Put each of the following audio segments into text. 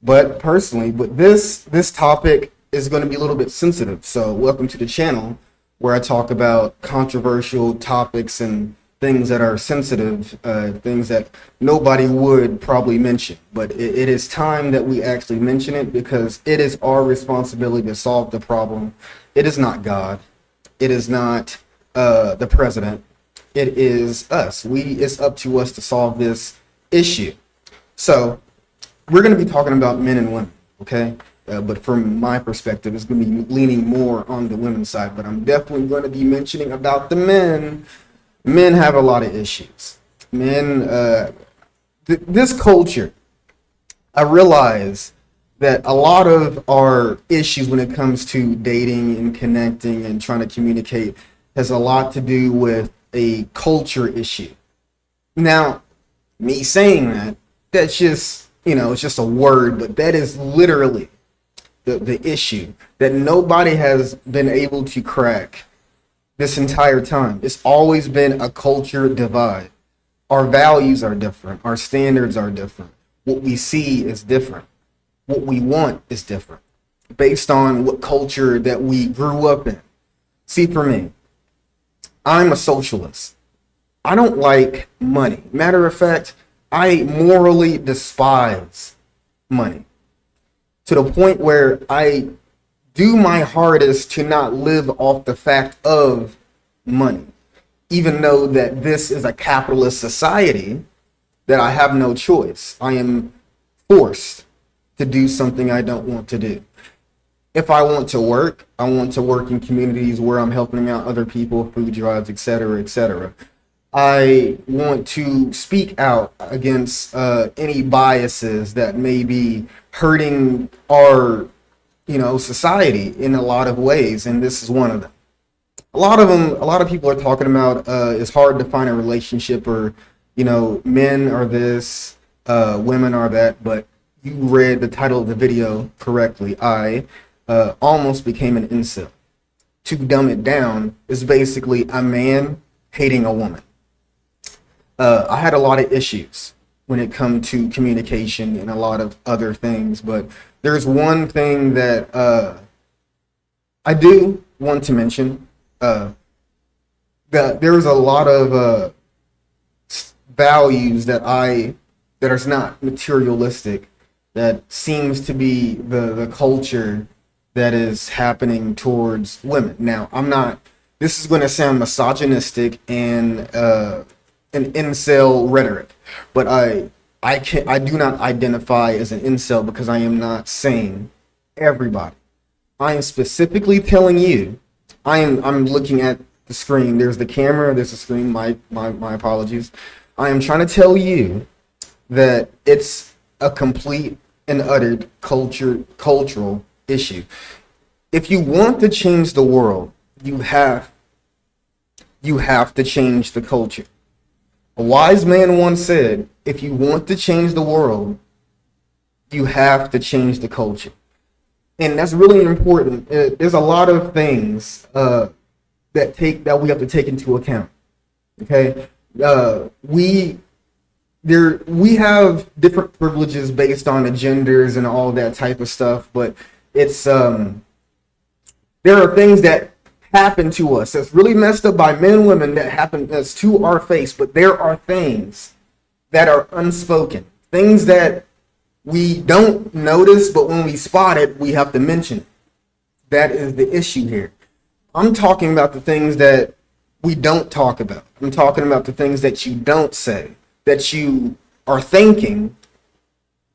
But personally, this topic is going to be a little bit sensitive. So welcome to the channel where I talk about controversial topics and things that are sensitive, things that nobody would probably mention. But it is time that we actually mention it because it is our responsibility to solve the problem. It is not God. It is not the president. It is us. It's up to us to solve this issue. So we're going to be talking about men and women, okay? But from my perspective, it's going to be leaning more on the women's side. But I'm definitely going to be mentioning about the men. Men have a lot of issues. Men, this culture, I realize that a lot of our issues when it comes to dating and connecting and trying to communicate has a lot to do with a culture issue. Now, me saying that, that's just, it's just a word, but that is literally the issue that nobody has been able to crack this entire time. It's always been a culture divide. Our values are different. Our standards are different. What we see is different. What we want is different based on what culture that we grew up in. See, for me, I'm a socialist. I don't like money. Matter of fact, I morally despise money to the point where I do my hardest to not live off the fact of money, even though that this is a capitalist society that I have no choice. I am forced to do something I don't want to do. If I want to work, I want to work in communities where I'm helping out other people, food drives, etc., etc. I want to speak out against any biases that may be hurting our, society in a lot of ways, and this is one of them. A lot of people are talking about it's hard to find a relationship, or men are this, women are that. But you read the title of the video correctly. I almost became an incel. To dumb it down, is basically a man hating a woman. I had a lot of issues when it comes to communication and a lot of other things, but there's one thing that I do want to mention. That there's a lot of values that are not materialistic, that seems to be the culture that is happening towards women. Now, this is going to sound misogynistic and an incel rhetoric, but I do not identify as an incel because I am not saying everybody. I am specifically telling you, I'm looking at the screen. There's the camera, there's the screen, my apologies. I am trying to tell you that it's a complete and utter cultural issue. If you want to change the world, you have to change the culture. A wise man once said, if you want to change the world, you have to change the culture. And that's really important. There's a lot of things that we have to take into account. Okay, we have different privileges based on the genders and all that type of stuff, but it's there are things that happen to us that's really messed up by men and women that happen that's to our face, but there are things that are unspoken, things that we don't notice, but when we spot it, we have to mention it. That is the issue here. I'm talking about the things that we don't talk about. I'm talking about the things that you don't say, that you are thinking,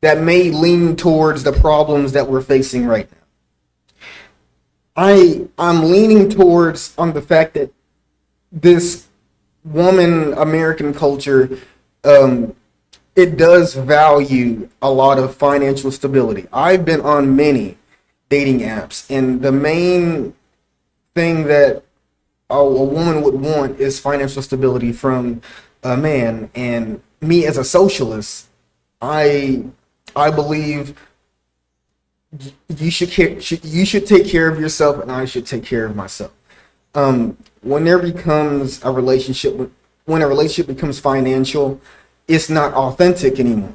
that may lean towards the problems that we're facing right now. I'm leaning towards on the fact that this woman American culture, it does value a lot of financial stability. I've been on many dating apps, and the main thing that a woman would want is financial stability from a man. And me as a socialist, I believe you should take care of yourself, and I should take care of myself. When there becomes a relationship, when a relationship becomes financial, it's not authentic anymore.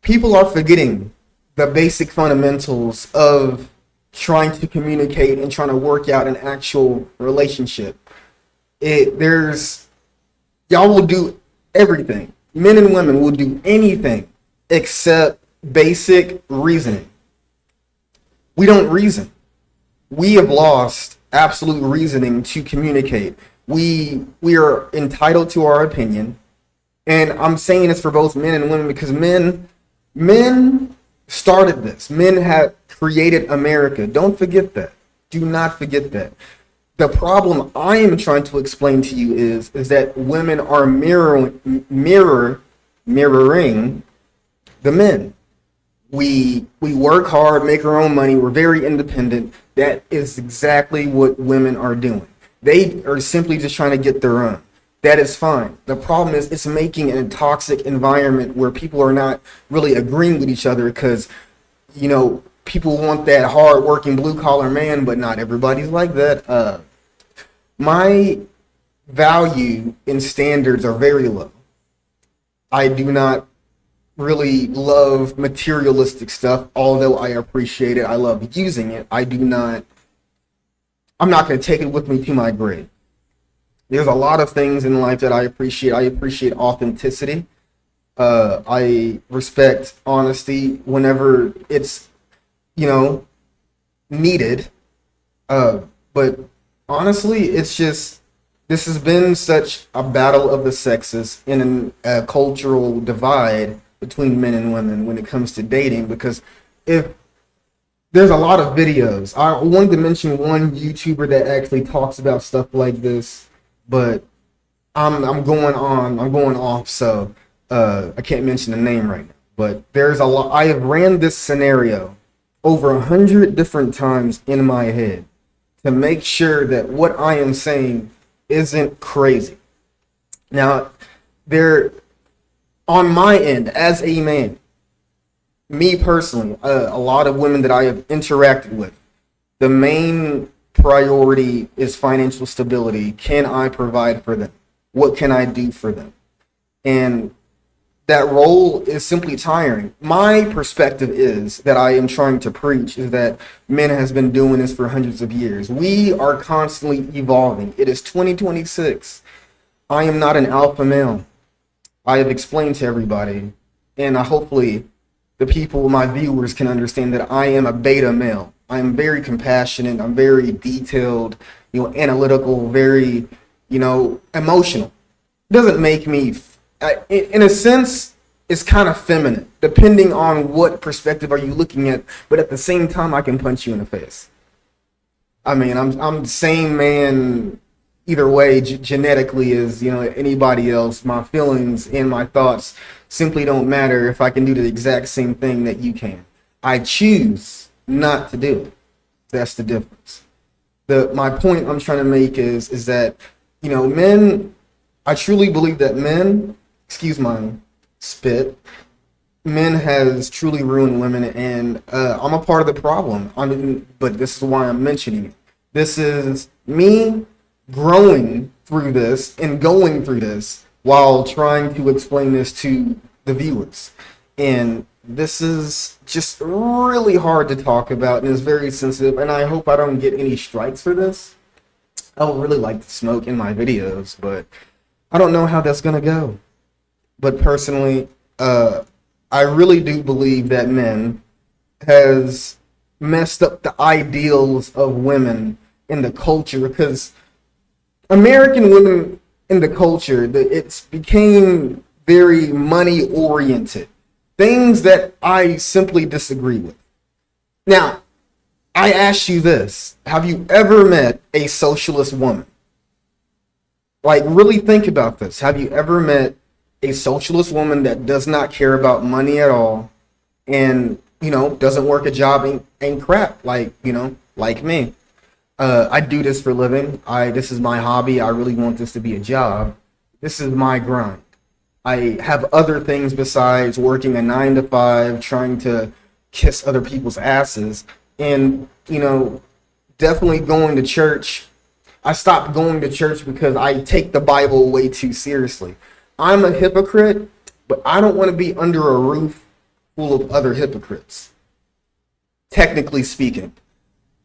People are forgetting the basic fundamentals of trying to communicate and trying to work out an actual relationship. Y'all will do everything. Men and women will do anything except basic reasoning. We don't reason. We have lost absolute reasoning to communicate. We are entitled to our opinion, and I'm saying this for both men and women because men started this. Men have created America. Don't forget that. Do not forget that. The problem I am trying to explain to you is that women are mirroring the men. We work hard, make our own money. We're very independent. That is exactly what women are doing. They are simply just trying to get their own. That is fine. The problem is it's making a toxic environment where people are not really agreeing with each other because, people want that hard-working blue-collar man, but not everybody's like that. My value and standards are very low. I do not really love materialistic stuff, although I appreciate it. I love using it. I'm not going to take it with me to my grave. There's a lot of things in life that I appreciate. I appreciate authenticity. I respect honesty whenever it's, needed. But honestly, it's just, this has been such a battle of the sexes in a cultural divide between men and women when it comes to dating, because if there's a lot of videos. I wanted to mention one YouTuber that actually talks about stuff like this, but I'm going off, so I can't mention the name right now. But there's a lot. I have ran this scenario over 100 different times in my head to make sure that what I am saying isn't crazy. Now, on my end, as a man, me personally, a lot of women that I have interacted with, the main priority is financial stability. Can I provide for them? What can I do for them? And that role is simply tiring. My perspective is that I am trying to preach is that men has been doing this for hundreds of years. We are constantly evolving. It is 2026. I am not an alpha male. I have explained to everybody, and hopefully the people, my viewers, can understand that I am a beta male. I am very compassionate. I'm very detailed, analytical, very, emotional. It doesn't make me, in a sense, it's kind of feminine, depending on what perspective are you looking at. But at the same time, I can punch you in the face. I mean, I'm the same man either way genetically as anybody else. My feelings and my thoughts simply don't matter if I can do the exact same thing that you can. I choose not to do it. That's the difference. My point I'm trying to make is that men, I truly believe that men, excuse my spit, men has truly ruined women, and I'm a part of the problem. But this is why I'm mentioning it. This is me growing through this and going through this while trying to explain this to the viewers. And this is just really hard to talk about, and it's very sensitive, and I hope I don't get any strikes for this. I would really like to smoke in my videos, but I don't know how that's going to go. But personally, I really do believe that men has messed up the ideals of women in the culture, because American women in the culture, it's became very money oriented. Things that I simply disagree with. Now, I ask you this. Have you ever met a socialist woman? Like, really think about this. Have you ever met a socialist woman that does not care about money at all and, doesn't work a job and crap like me? I do this for a living. This is my hobby. I really want this to be a job. This is my grind. I have other things besides working a 9-to-5, trying to kiss other people's asses, and, definitely going to church. I stopped going to church because I take the Bible way too seriously. I'm a hypocrite, but I don't want to be under a roof full of other hypocrites. technically speaking.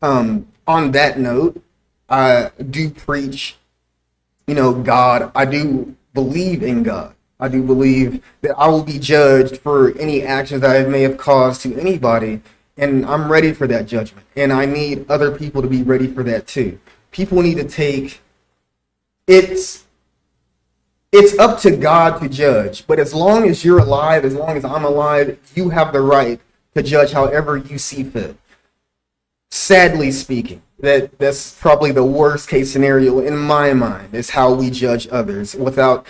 On that note, I do preach, God. I do believe in God. I do believe that I will be judged for any actions that I may have caused to anybody, and I'm ready for that judgment. And I need other people to be ready for that too. People need to take it's up to God to judge, but as long as you're alive, as long as I'm alive, you have the right to judge however you see fit. Sadly speaking, that's probably the worst case scenario in my mind, is how we judge others without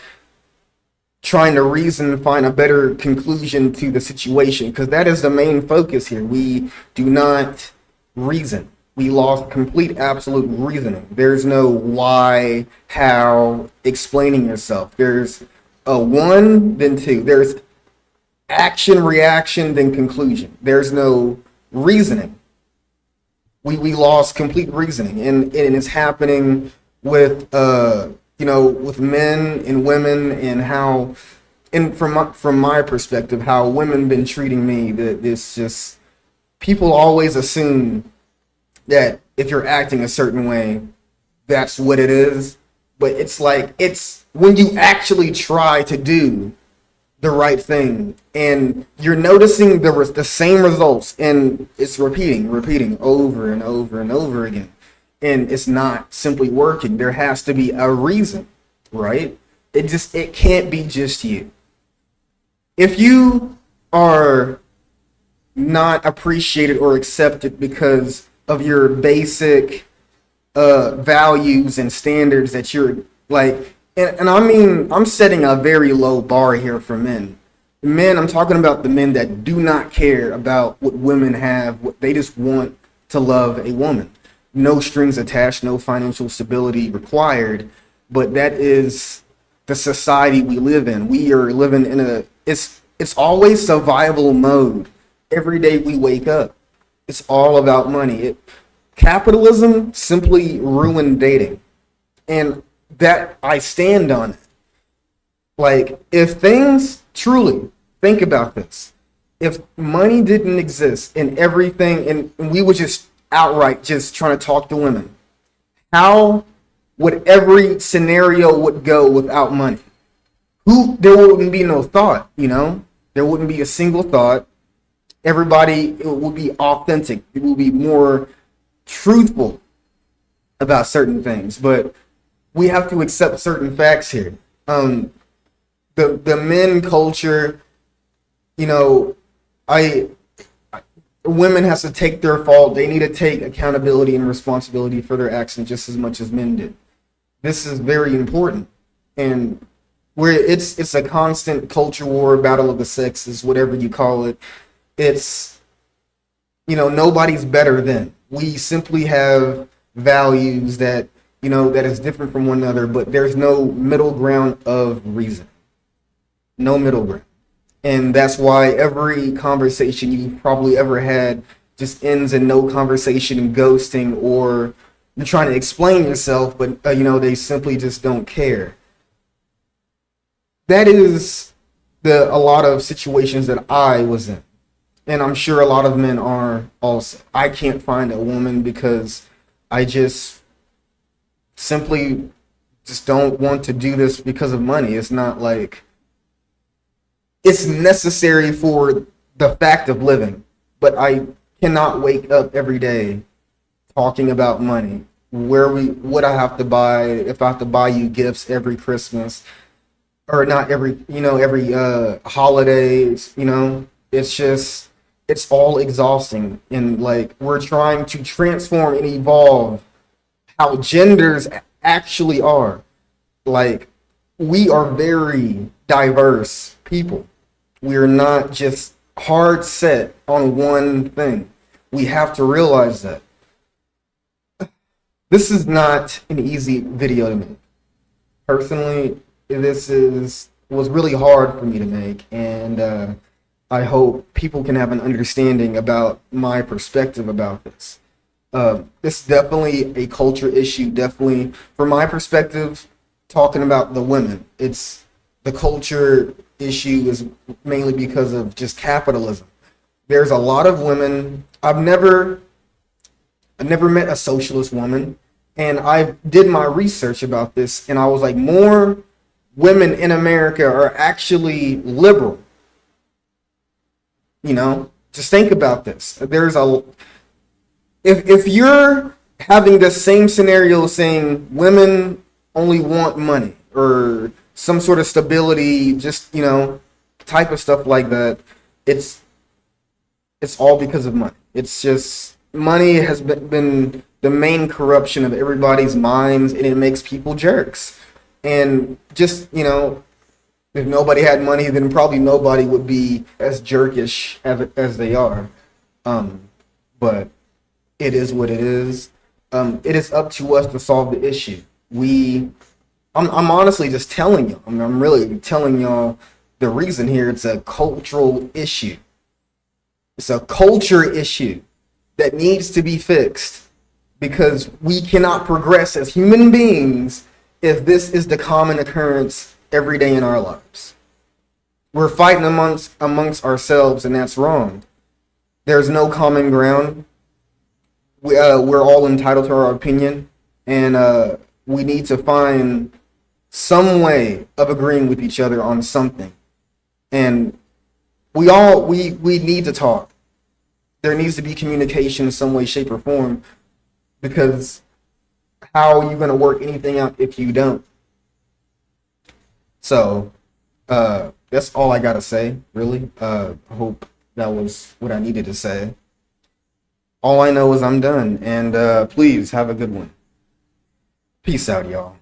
trying to reason and find a better conclusion to the situation, because that is the main focus here. We do not reason. We lost complete absolute reasoning. There's no why, how, explaining yourself. There's a one, then two. There's action, reaction, then conclusion. There's no reasoning. We lost complete reasoning, and it's happening with with men and women, and how, and from my perspective, how women been treating me. That it's just, people always assume that if you're acting a certain way, that's what it is. But it's like, it's when you actually try to do the right thing and you're noticing the same results, and it's repeating over and over and over again, and it's not simply working. There has to be a reason, right? It can't be just you. If you are not appreciated or accepted because of your basic values and standards that you're like, and I mean, I'm setting a very low bar here for men. Men, I'm talking about the men that do not care about what women have. They just want to love a woman. No strings attached, no financial stability required. But that is the society we live in. We are living in it's always survival mode. Every day we wake up, it's all about money. Capitalism simply ruined dating. And that I stand on it. Like, if things truly, think about this. If money didn't exist and everything, and we were just outright just trying to talk to women, how would every scenario would go without money? There wouldn't be no thought, There wouldn't be a single thought. Everybody, it would be authentic. It would be more truthful about certain things. But we have to accept certain facts here. The men culture, women has to take their fault. They need to take accountability and responsibility for their actions just as much as men did. This is very important, and where it's a constant culture war, battle of the sexes, whatever you call it. It's nobody's better than. We simply have values that that is different from one another, but there's no middle ground of reason. No middle ground. And that's why every conversation you've probably ever had just ends in no conversation and ghosting, or you're trying to explain yourself, but they simply just don't care. That is a lot of situations that I was in. And I'm sure a lot of men are also. I can't find a woman because I just simply just don't want to do this because of money. It's not like it's necessary for the fact of living, but I cannot wake up every day talking about money. What I have to buy, if I have to buy you gifts every Christmas, or not every holidays, it's all exhausting. And like, we're trying to transform and evolve how genders actually are. Like, we are very diverse people. We are not just hard set on one thing. We have to realize that. This is not an easy video to make. Personally, this was really hard for me to make, and I hope people can have an understanding about my perspective about this. It's definitely a culture issue, definitely. From my perspective, talking about the women, it's the culture issue is mainly because of just capitalism. There's a lot of women. I've never met a socialist woman, and I did my research about this, and I was like, more women in America are actually liberal. You know, just think about this. If you're having the same scenario saying women only want money or some sort of stability, just, type of stuff like that, it's all because of money. It's just money has been the main corruption of everybody's minds, and it makes people jerks. And just, if nobody had money, then probably nobody would be as jerkish as they are. But it is what it is. It is up to us to solve the issue. I'm honestly just telling you. I'm really telling y'all the reason here. It's a cultural issue. It's a culture issue that needs to be fixed, because we cannot progress as human beings if this is the common occurrence every day in our lives. We're fighting amongst ourselves, and that's wrong. There's no common ground. We're all entitled to our opinion, and we need to find some way of agreeing with each other on something. And we need to talk. There needs to be communication in some way, shape, or form, because how are you going to work anything out if you don't? So that's all I got to say, really. I hope that was what I needed to say. All I know is I'm done, and please have a good one. Peace out, y'all.